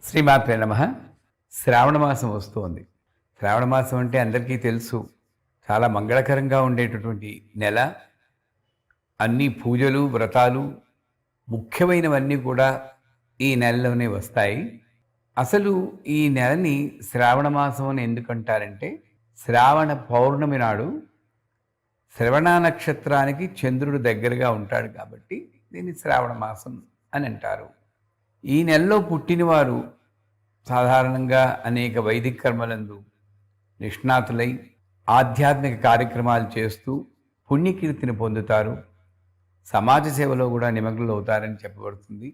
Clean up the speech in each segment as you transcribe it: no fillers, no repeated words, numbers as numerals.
శ్రీమాత్రే నమః. శ్రావణ మాసం వస్తోంది. శ్రావణ మాసం అంటే అందరికీ తెలుసు. చాలా మంగళకరంగా ఉండేటటువంటి నెల. అన్ని పూజలు, వ్రతాలు ముఖ్యమైనవన్నీ కూడా ఈ నెలలోనే వస్తాయి. అసలు ఈ నెలని శ్రావణ మాసం అని ఎందుకంటారంటే, శ్రావణ పౌర్ణమి నాడు శ్రవణ నక్షత్రానికి చంద్రుడు దగ్గరగా ఉంటాడు కాబట్టి దీన్ని శ్రావణ మాసం అని అంటారు. ఈ నెలలో పుట్టినవారు సాధారణంగా అనేక వైదిక కర్మలందు నిష్ణాతులై ఆధ్యాత్మిక కార్యక్రమాలు చేస్తూ పుణ్యకీర్తిని పొందుతారు. సమాజ సేవలో కూడా నిమగ్నులవుతారని చెప్పబడుతుంది.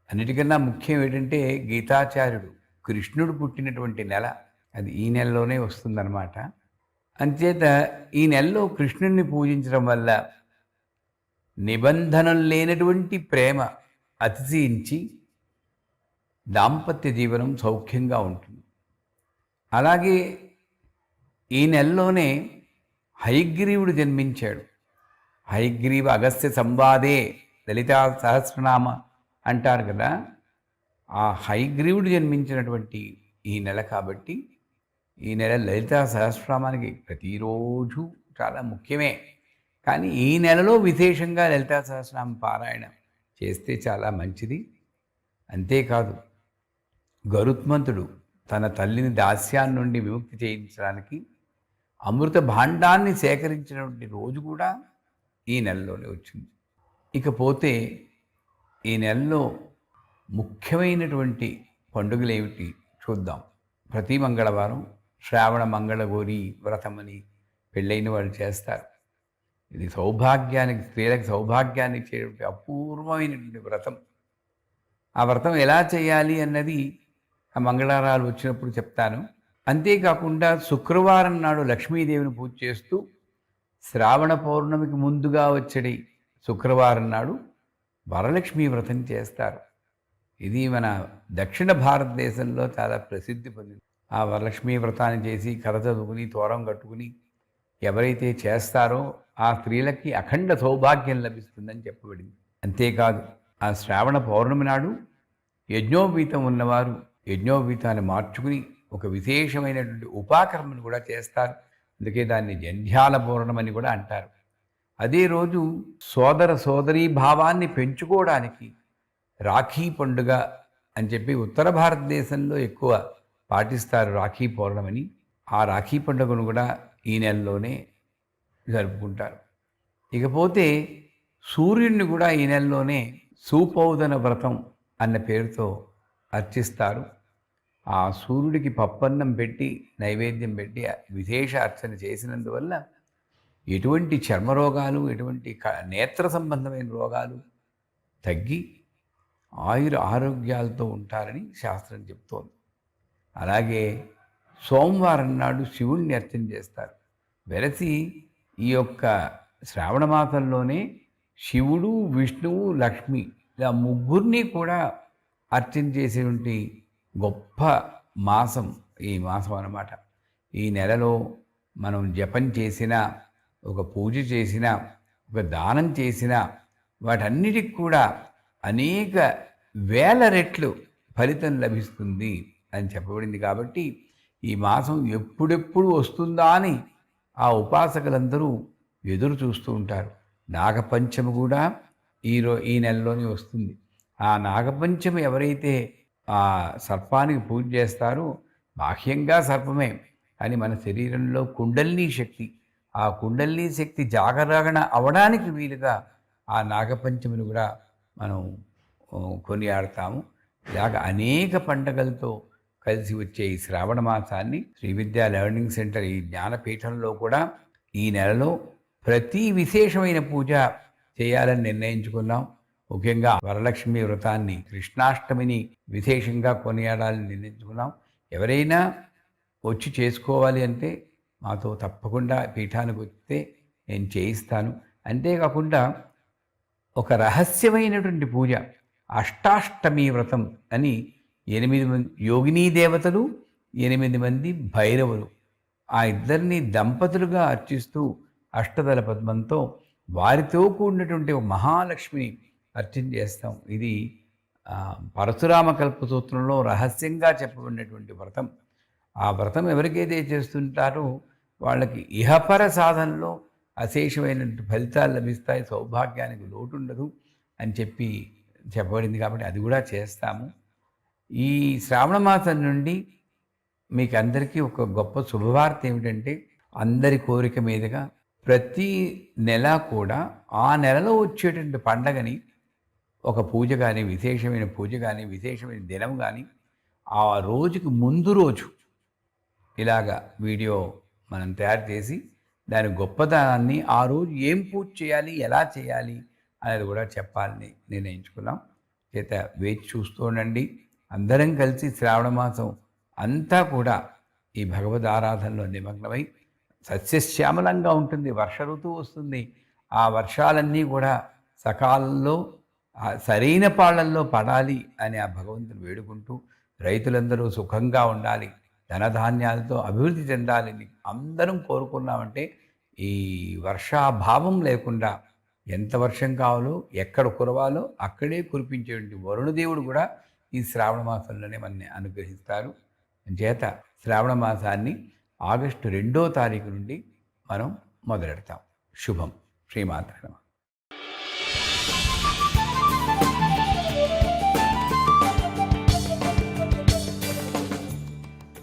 అన్నిటికన్నా ముఖ్యం ఏంటంటే గీతాచార్యుడు కృష్ణుడు పుట్టినటువంటి నెల అది ఈ నెలలోనే వస్తుందన్నమాట. అంచేత ఈ నెలలో కృష్ణుడిని పూజించడం వల్ల నిబంధనలు లేనటువంటి ప్రేమ అతిశయించి దాంపత్య జీవనం సౌఖ్యంగా ఉంటుంది. అలాగే ఈ నెలలోనే హయగ్రీవుడు జన్మించాడు. హయగ్రీవ అగస్త్య సంవాదే లలితా సహస్రనామ అంటారు కదా. ఆ హయగ్రీవుడు జన్మించినటువంటి ఈ నెల కాబట్టి ఈ నెల లలితా సహస్రనామానికి ప్రతిరోజు చాలా ముఖ్యమే. కానీ ఈ నెలలో విశేషంగా లలితా సహస్రనామ పారాయణ చేస్తే చాలా మంచిది. అంతేకాదు, గరుత్మంతుడు తన తల్లిని దాస్యాన్ని నుండి విముక్తి చేయించడానికి అమృత భాండాన్ని సేకరించినటువంటి రోజు కూడా ఈ నెలలోనే వచ్చింది. ఇకపోతే ఈ నెలలో ముఖ్యమైనటువంటి పండుగలు ఏమిటి చూద్దాం. ప్రతి మంగళవారం శ్రావణ మంగళగౌరి వ్రతమని పెళ్ళైన వాళ్ళు చేస్తారు. ఇది సౌభాగ్యానికి, స్త్రీలకు సౌభాగ్యాన్ని ఇచ్చేటువంటి అపూర్వమైనటువంటి వ్రతం. ఆ వ్రతం ఎలా చేయాలి అన్నది ఆ మంగళవారాలు వచ్చినప్పుడు చెప్తాను. అంతేకాకుండా శుక్రవారం నాడు లక్ష్మీదేవిని పూజ చేస్తూ శ్రావణ పౌర్ణమికి ముందుగా వచ్చేది శుక్రవారం నాడు వరలక్ష్మీ వ్రతం చేస్తారు. ఇది మన దక్షిణ భారతదేశంలో చాలా ప్రసిద్ధి పొందింది. ఆ వరలక్ష్మీ వ్రతాన్ని చేసి కథ చదువుకుని తోరం కట్టుకుని ఎవరైతే చేస్తారో ఆ స్త్రీలకి అఖండ సౌభాగ్యం లభిస్తుందని చెప్పబడింది. అంతేకాదు, ఆ శ్రావణ పౌర్ణమి నాడు యజ్ఞోపీతం ఉన్నవారు యజ్ఞోపీతాన్ని మార్చుకుని ఒక విశేషమైనటువంటి ఉపాకర్మను కూడా చేస్తారు. అందుకే దాన్ని జంధ్యాల పౌర్ణమని కూడా అంటారు. అదే రోజు సోదర సోదరీ భావాన్ని పెంచుకోవడానికి రాఖీ పండుగ అని చెప్పి ఉత్తర భారతదేశంలో ఎక్కువ పాటిస్తారు రాఖీ పౌర్ణమని. ఆ రాఖీ పండుగను కూడా ఈ నెలలోనే జరుపుకుంటారు. ఇకపోతే సూర్యుడిని కూడా ఈ నెలలోనే సూపౌదన వ్రతం అన్న పేరుతో అర్చిస్తారు. ఆ సూర్యుడికి పప్పన్నం పెట్టి నైవేద్యం పెట్టి విశేష అర్చన చేసినందువల్ల ఎటువంటి చర్మరోగాలు, ఎటువంటి నేత్ర సంబంధమైన రోగాలు తగ్గి ఆరోగ్యాలతో ఉంటారని శాస్త్రం చెప్తోంది. అలాగే సోమవారం నాడు శివుణ్ణి అర్చన చేస్తారు. వెరసి ఈ యొక్క శ్రావణ మాసంలోనే శివుడు, విష్ణువు, లక్ష్మి ఇలా ముగ్గురిని కూడా అర్చన చేసేటువంటి గొప్ప మాసం ఈ మాసం అన్నమాట. ఈ నెలలో మనం జపం చేసినా, ఒక పూజ చేసినా, ఒక దానం చేసినా వాటన్నిటికి కూడా అనేక వేల రెట్లు ఫలితం లభిస్తుంది అని చెప్పబడింది. కాబట్టి ఈ మాసం ఎప్పుడెప్పుడు వస్తుందా అని ఆ ఉపాసకులందరూ ఎదురు చూస్తూ ఉంటారు. నాగపంచమి కూడా ఈ నెలలోనే వస్తుంది. ఆ నాగపంచమి ఎవరైతే ఆ సర్పానికి పూజ చేస్తారో బాహ్యంగా సర్పమే, కానీ మన శరీరంలో కుండలినీ శక్తి, ఆ కుండలినీ శక్తి జాగరణ అవడానికి వీలుగా ఆ నాగపంచమిని కూడా మనం కొనియాడతాము. ఇలాగ అనేక పండగలతో కలిసి వచ్చే ఈ శ్రావణ మాసాన్ని శ్రీ విద్యా లెర్నింగ్ సెంటర్ ఈ జ్ఞానపీఠంలో కూడా ఈ నెలలో ప్రతి విశేషమైన పూజ చేయాలని నిర్ణయించుకున్నాం. ముఖ్యంగా వరలక్ష్మి వ్రతాన్ని, కృష్ణాష్టమిని విశేషంగా కొనియాడాలని నిర్ణయించుకున్నాం. ఎవరైనా వచ్చి చేసుకోవాలి అంటే మాతో తప్పకుండా పీఠానికి వస్తే నేను చేయిస్తాను. అంతేకాకుండా ఒక రహస్యమైనటువంటి పూజ అష్టాష్టమి వ్రతం అని 8 మంది యోగినీ దేవతలు, 8 మంది భైరవులు, ఆ ఇద్దరిని దంపతులుగా అర్చిస్తూ అష్టదళ పద్మంతో వారితో కూడినటువంటి ఒక మహాలక్ష్మిని అర్చన చేస్తాం. ఇది పరశురామ కల్పసూత్రంలో రహస్యంగా చెప్పబడినటువంటి వ్రతం. ఆ వ్రతం ఎవరికైతే చేస్తుంటారో వాళ్ళకి ఇహపర సాధనలో అశేషమైనటువంటి ఫలితాలు లభిస్తాయి, సౌభాగ్యానికి లోటు ఉండదు అని చెప్పబడింది కాబట్టి అది కూడా చేస్తాము. ఈ శ్రావణ మాసం నుండి మీకు అందరికీ ఒక గొప్ప శుభవార్త ఏమిటంటే, అందరి కోరిక మీదుగా ప్రతి నెల కూడా ఆ నెలలో వచ్చేటువంటి పండగని ఒక పూజ కానీ, విశేషమైన పూజ కానీ, విశేషమైన దినం కానీ, ఆ రోజుకి ముందు రోజు ఇలాగా వీడియో మనం తయారు చేసి దాని గొప్పతనాన్ని, ఆ రోజు ఏం పూజ చేయాలి, ఎలా చేయాలి అనేది కూడా చెప్పాలని నిర్ణయించుకున్నాం. చేత వేచి చూస్తూ ఉండండి. అందరం కలిసి శ్రావణ మాసం అంతా కూడా ఈ భగవద్ ఆరాధనలో నిమగ్నమై సస్యశ్యామలంగా ఉంటుంది. వర్ష ఋతువు వస్తుంది. ఆ వర్షాలన్నీ కూడా సకాలంలో సరైన పాళ్ళల్లో పడాలి అని ఆ భగవంతుని వేడుకుంటూ, రైతులందరూ సుఖంగా ఉండాలి, ధనధాన్యాలతో అభివృద్ధి చెందాలని అందరం కోరుకున్నామంటే ఈ వర్షాభావం లేకుండా ఎంత వర్షం కావాలో, ఎక్కడ కురవాలో అక్కడే కురిపించేటువంటి వరుణదేవుడు కూడా ఈ శ్రావణ మాసంలోనే మనని అనుగ్రహిస్తారు. చేత శ్రావణ మాసాన్ని ఆగస్టు 2వ తారీఖు నుండి మనం మొదలెడతాం. శుభం. శ్రీమాత్రే నమః.